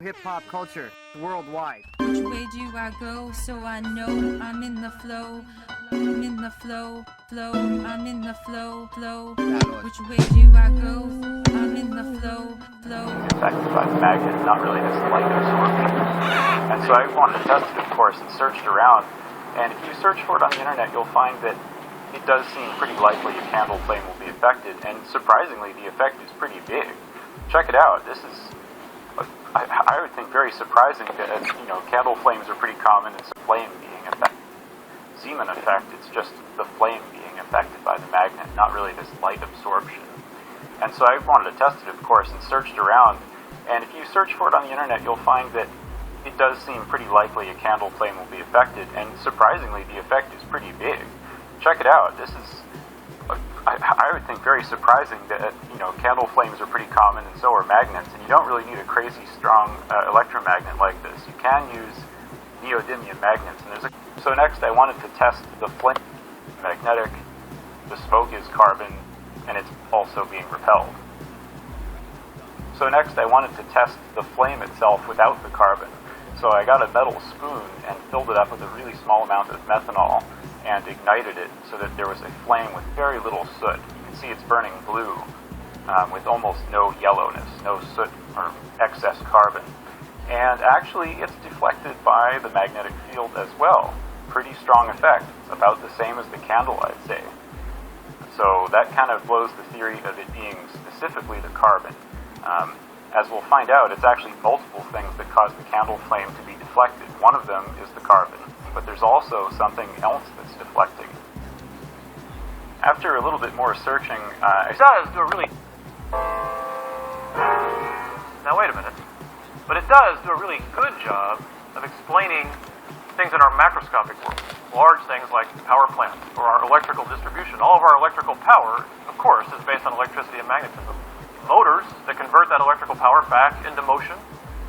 hip-hop culture worldwide. Which way do I go so I know I'm in the flow? I'm in the flow, I'm in the flow. Which way do I go? I'm in the flow. Affected by the magnet, not really this light absorption. And so I wanted to test it, of course, and searched around. And if you search for it on the internet, you'll find that it does seem pretty likely a candle flame will be affected. And surprisingly, the effect is pretty big. Check it out. This is, I would think, very surprising that, candle flames are pretty common. It's a flame being affected. Zeman effect, it's just the flame being affected by the magnet, not really this light absorption. And so I wanted to test it, of course, and searched around. And if you search for it on the internet, you'll find that it does seem pretty likely a candle flame will be affected. And surprisingly, the effect is pretty big. Check it out. This is, I would think, very surprising that, candle flames are pretty common, and so are magnets. And you don't really need a crazy strong electromagnet like this. You can use neodymium magnets. And so next, I wanted to test the flame. Magnetic, the smoke is carbon, and it's also being repelled. So next I wanted to test the flame itself without the carbon. So I got a metal spoon and filled it up with a really small amount of methanol and ignited it so that there was a flame with very little soot. You can see it's burning blue with almost no yellowness, no soot or excess carbon. And actually it's deflected by the magnetic field as well. Pretty strong effect, about the same as the candle, I'd say. So that kind of blows the theory of it being specifically the carbon. As we'll find out, it's actually multiple things that cause the candle flame to be deflected. One of them is the carbon, but there's also something else that's deflecting. After a little bit more searching, it does do a really... Now wait a minute. But it does do a really good job of explaining things in our macroscopic world. Large things like power plants or our electrical distribution. All of our electrical power, of course, is based on electricity and magnetism. Motors that convert that electrical power back into motion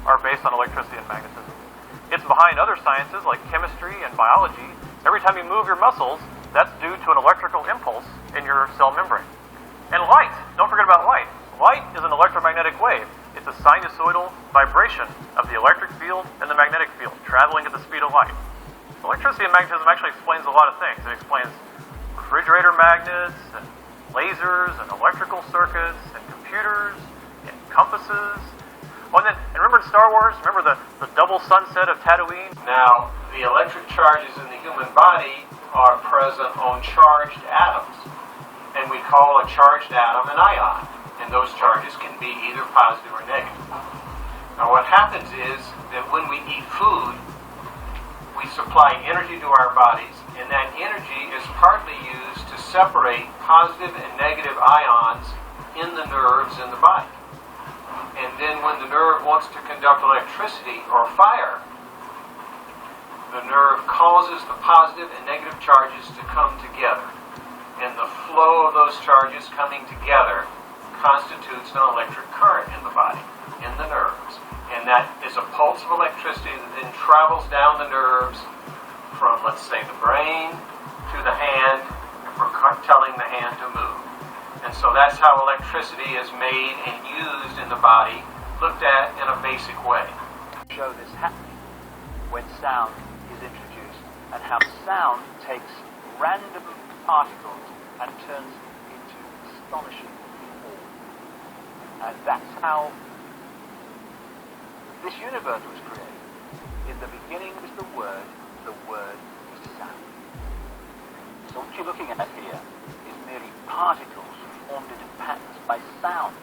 are based on electricity and magnetism. It's behind other sciences like chemistry and biology. Every time you move your muscles, that's due to an electrical impulse in your cell membrane. And light, don't forget about light. Light is an electromagnetic wave. It's a sinusoidal vibration of the electric field and the magnetic field traveling at the speed of light. Electricity and magnetism actually explains a lot of things. It explains refrigerator magnets and lasers and electrical circuits and computers and compasses. Oh, and remember in Star Wars, remember the double sunset of Tatooine? Now, the electric charges in the human body are present on charged atoms. And we call a charged atom an ion. And those charges can be either positive or negative. Now what happens is that when we eat food, we supply energy to our bodies, and that energy is partly used to separate positive and negative ions in the nerves in the body. And then when the nerve wants to conduct electricity or fire, the nerve causes the positive and negative charges to come together. And the flow of those charges coming together constitutes an electric current in the body, in the nerves. And that is a pulse of electricity that then travels down the nerves from, let's say, the brain to the hand, for telling the hand to move. And so that's how electricity is made and used in the body, looked at in a basic way. Show this happening when sound is introduced, and how sound takes random particles and turns them into astonishing. And that's how this universe was created. In the beginning was the Word was sound. So what you're looking at here is merely particles formed into patterns by sound.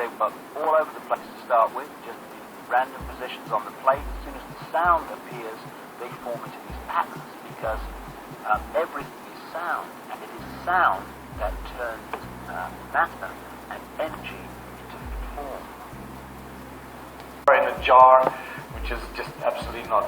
They were all over the place to start with, just in random positions on the plate. As soon as the sound appears, they form into these patterns, because everything is sound, and it is sound that turns matter and energy into form. In a jar, which is just absolutely not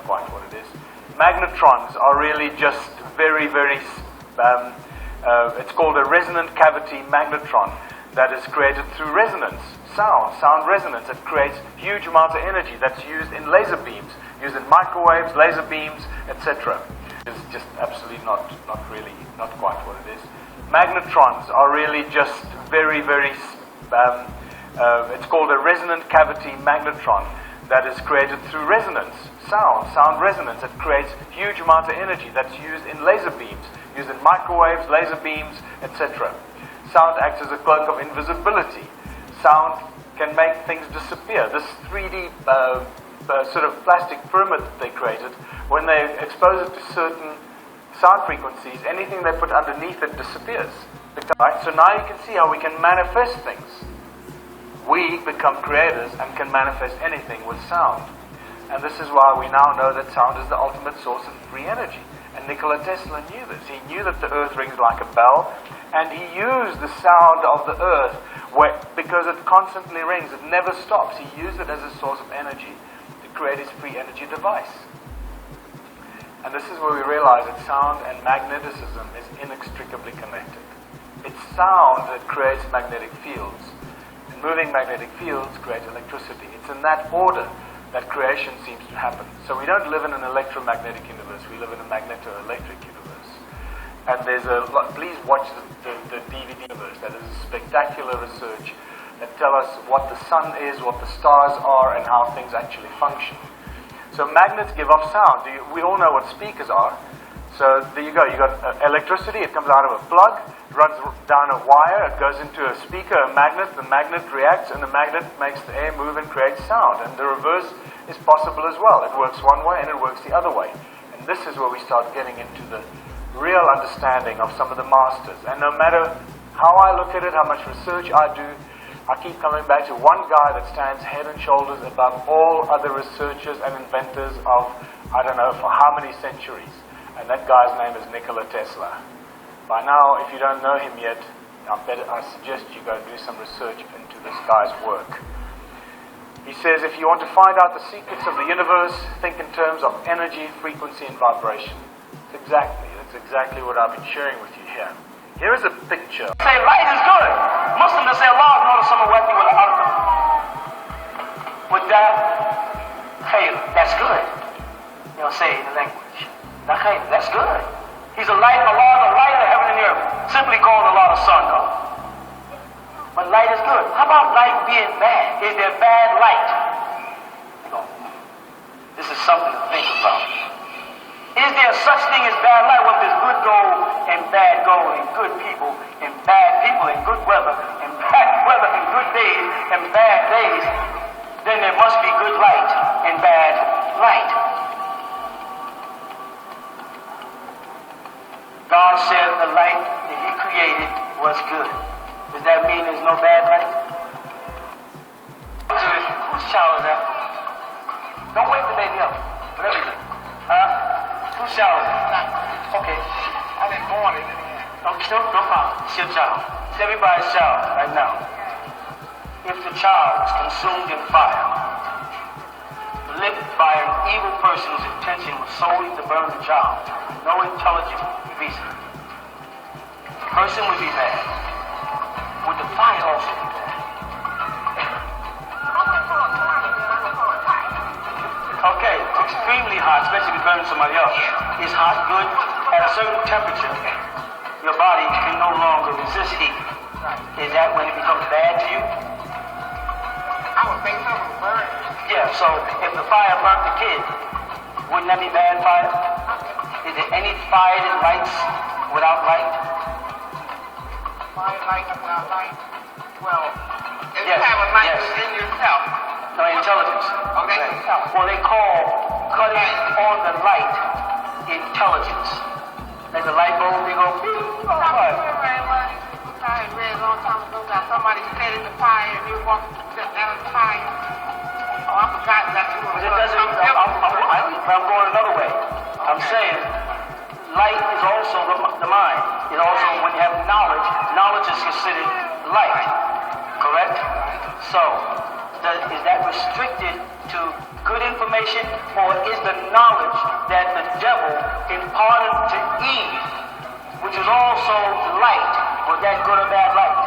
quite what it is. Magnetrons are really just very, it's called a resonant cavity magnetron that is created through resonance, sound resonance. It creates huge amounts of energy that's used in laser beams, used in microwaves, laser beams, etc. It's just absolutely not quite what it is. Magnetrons are really just very, It's called a resonant cavity magnetron that is created through resonance, sound resonance. It creates huge amount of energy that's used in laser beams, used in microwaves, laser beams, etc. Sound acts as a cloak of invisibility. Sound can make things disappear. This 3D sort of plastic pyramid that they created, when they expose it to certain sound frequencies, anything they put underneath it disappears. Right? So now you can see how we can manifest things. We become creators and can manifest anything with sound. And this is why we now know that sound is the ultimate source of free energy. And Nikola Tesla knew this. He knew that the earth rings like a bell, and he used the sound of the earth because it constantly rings, it never stops. He used it as a source of energy to create his free energy device. And this is where we realize that sound and magnetism is inextricably connected. It's sound that creates magnetic fields. And moving magnetic fields create electricity. It's in that order that creation seems to happen. So we don't live in an electromagnetic universe, we live in a magneto-electric universe. And there's please watch the DVD universe. That is spectacular research that tell us what the sun is, what the stars are, and how things actually function. So magnets give off sound. We all know what speakers are. So there you go. You got electricity. It comes out of a plug, runs down a wire. It goes into a speaker, a magnet. The magnet reacts, and the magnet makes the air move and creates sound. And the reverse is possible as well. It works one way and it works the other way. And this is where we start getting into the real understanding of some of the masters. And no matter how I look at it, how much research I do, I keep coming back to one guy that stands head and shoulders above all other researchers and inventors of, I don't know, for how many centuries. And that guy's name is Nikola Tesla. By now, if you don't know him yet, I suggest you go do some research into this guy's work. He says, if you want to find out the secrets of the universe, think in terms of energy, frequency, and vibration. That's exactly what I've been sharing with you here. Here is a picture. Say light is good. Muslims that say Allah is not someone working with Allah. With that, khayr, that's good. You know, say in the language. That khayr, that's good. He's a light, Allah is a light of heaven and earth. Simply called Allah the sun, though. But light is good. How about light being bad? Is there bad light? No. This is something to think about. Is there such thing as bad light? When there's good gold and bad gold, and good people and bad people, and good weather and bad weather, and good days and bad days, then there must be good light and bad light. God said the light that He created was good. Does that mean there's no bad light? Whose child is that? Don't wake the baby up. Whatever you do. Whose child is that? Okay. I didn't born it. Okay, no problem. It's your child. It's everybody's child right now. If the child is consumed in fire, lit by an evil person whose intention was solely to burn the child, no intelligent reason, the person would be bad. Would the fire also be bad? Okay, it's extremely hot, especially if you burn somebody else. It's hot, good. At a certain temperature, your body can no longer resist heat. Is that when it becomes bad to you? I would think so. Burn. Yeah, so if the fire burnt the kid, wouldn't that be bad fire? Is there any fire that lights without light? Fire light without light? Well, if Yes, you have a light yes. within yourself, No, intelligence. okay, yourself. Well, they call cutting on the light intelligence. Like the light bulb, they go, beep, oh, what? I read a long time ago that somebody set in the fire and you walk down the fire. Oh, I forgot that you were. But it doesn't, I'm going another way. I'm saying light is also the mind. It also, when you have knowledge, knowledge is considered light. Correct? So, is that restricted to good information, or is the knowledge that the devil imparted to Eve, which is also light, was that good or bad light?